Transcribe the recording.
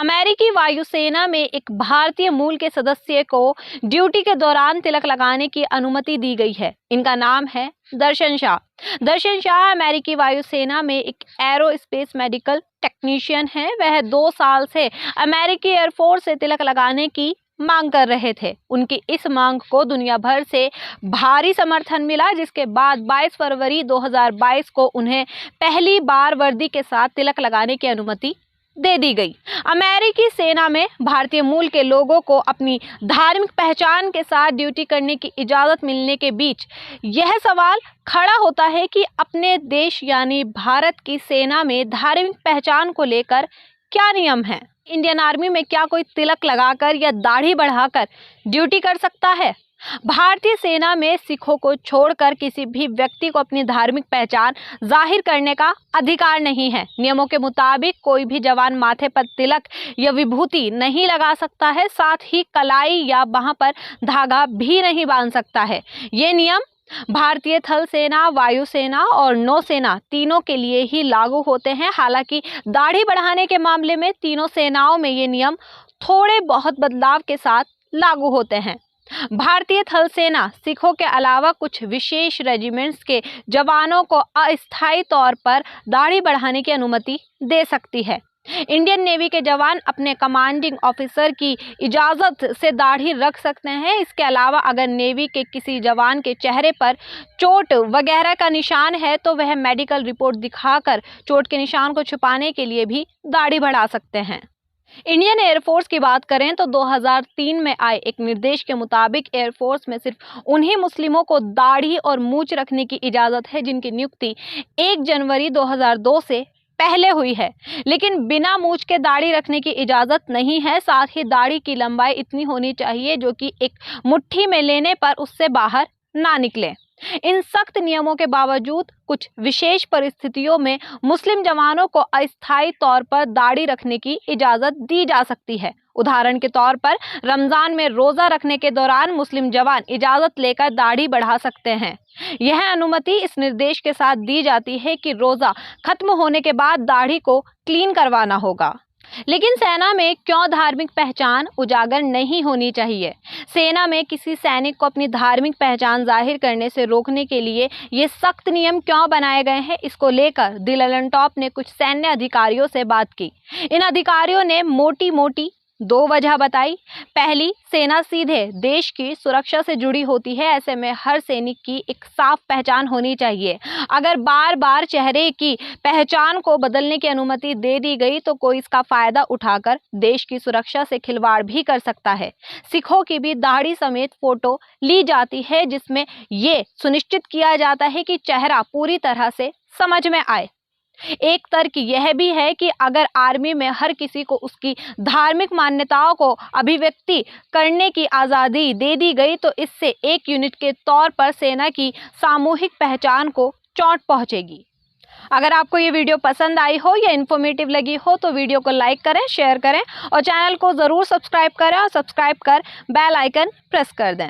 अमेरिकी वायुसेना में एक भारतीय मूल के सदस्य को ड्यूटी के दौरान तिलक लगाने की अनुमति दी गई है। इनका नाम है दर्शन शाह। दर्शन शाह अमेरिकी वायुसेना में एक एरोस्पेस मेडिकल टेक्नीशियन है। वह 2 साल से अमेरिकी एयरफोर्स से तिलक लगाने की मांग कर रहे थे। उनकी इस मांग को दुनिया भर से भारी समर्थन मिला, जिसके बाद 22 फरवरी 2022 को उन्हें पहली बार वर्दी के साथ तिलक लगाने की अनुमति दे दी गई। अमेरिकी सेना में भारतीय मूल के लोगों को अपनी धार्मिक पहचान के साथ ड्यूटी करने की इजाज़त मिलने के बीच यह सवाल खड़ा होता है कि अपने देश यानी भारत की सेना में धार्मिक पहचान को लेकर क्या नियम है। इंडियन आर्मी में क्या कोई तिलक लगाकर या दाढ़ी बढ़ाकर ड्यूटी कर सकता है? भारतीय सेना में सिखों को छोड़कर किसी भी व्यक्ति को अपनी धार्मिक पहचान जाहिर करने का अधिकार नहीं है। नियमों के मुताबिक कोई भी जवान माथे पर तिलक या विभूति नहीं लगा सकता है, साथ ही कलाई या बाह पर धागा भी नहीं बांध सकता है। ये नियम भारतीय थल सेना, वायुसेना और नौसेना तीनों के लिए ही लागू होते हैं। हालांकि दाढ़ी बढ़ाने के मामले में तीनों सेनाओं में ये नियम थोड़े बहुत बदलाव के साथ लागू होते हैं। भारतीय थल सेना सिखों के अलावा कुछ विशेष रेजिमेंट्स के जवानों को अस्थायी तौर पर दाढ़ी बढ़ाने की अनुमति दे सकती है। इंडियन नेवी के जवान अपने कमांडिंग ऑफिसर की इजाज़त से दाढ़ी रख सकते हैं। इसके अलावा अगर नेवी के किसी जवान के चेहरे पर चोट वगैरह का निशान है तो वह मेडिकल रिपोर्ट दिखाकर चोट के निशान को छुपाने के लिए भी दाढ़ी बढ़ा सकते हैं। इंडियन एयरफोर्स की बात करें तो 2003 में आए एक निर्देश के मुताबिक एयरफोर्स में सिर्फ उन्हीं मुस्लिमों को दाढ़ी और मूंछ रखने की इजाज़त है जिनकी नियुक्ति 1 जनवरी 2002 से पहले हुई है, लेकिन बिना मूंछ के दाढ़ी रखने की इजाज़त नहीं है। साथ ही दाढ़ी की लंबाई इतनी होनी चाहिए जो कि एक मुट्ठी में लेने पर उससे बाहर ना निकले। इन सख्त नियमों के बावजूद कुछ विशेष परिस्थितियों में मुस्लिम जवानों को अस्थायी तौर पर दाढ़ी रखने की इजाज़त दी जा सकती है। उदाहरण के तौर पर रमज़ान में रोज़ा रखने के दौरान मुस्लिम जवान इजाज़त लेकर दाढ़ी बढ़ा सकते हैं। यह अनुमति इस निर्देश के साथ दी जाती है कि रोज़ा खत्म होने के बाद दाढ़ी को क्लीन करवाना होगा। लेकिन सेना में क्यों धार्मिक पहचान उजागर नहीं होनी चाहिए? सेना में किसी सैनिक को अपनी धार्मिक पहचान जाहिर करने से रोकने के लिए ये सख्त नियम क्यों बनाए गए हैं? इसको लेकर दी ललन टॉप ने कुछ सैन्य अधिकारियों से बात की। इन अधिकारियों ने मोटी मोटी 2 वजह बताई। पहली, सेना सीधे देश की सुरक्षा से जुड़ी होती है। ऐसे में हर सैनिक की एक साफ पहचान होनी चाहिए। अगर बार बार चेहरे की पहचान को बदलने की अनुमति दे दी गई तो कोई इसका फायदा उठाकर देश की सुरक्षा से खिलवाड़ भी कर सकता है। सिखों की भी दाढ़ी समेत फोटो ली जाती है जिसमें ये सुनिश्चित किया जाता है कि चेहरा पूरी तरह से समझ में आए। एक तर्क यह भी है कि अगर आर्मी में हर किसी को उसकी धार्मिक मान्यताओं को अभिव्यक्ति करने की आज़ादी दे दी गई तो इससे एक यूनिट के तौर पर सेना की सामूहिक पहचान को चोट पहुंचेगी। अगर आपको ये वीडियो पसंद आई हो या इन्फॉर्मेटिव लगी हो तो वीडियो को लाइक करें, शेयर करें और चैनल को ज़रूर सब्सक्राइब करें और सब्सक्राइब कर बेल आइकन प्रेस कर दें।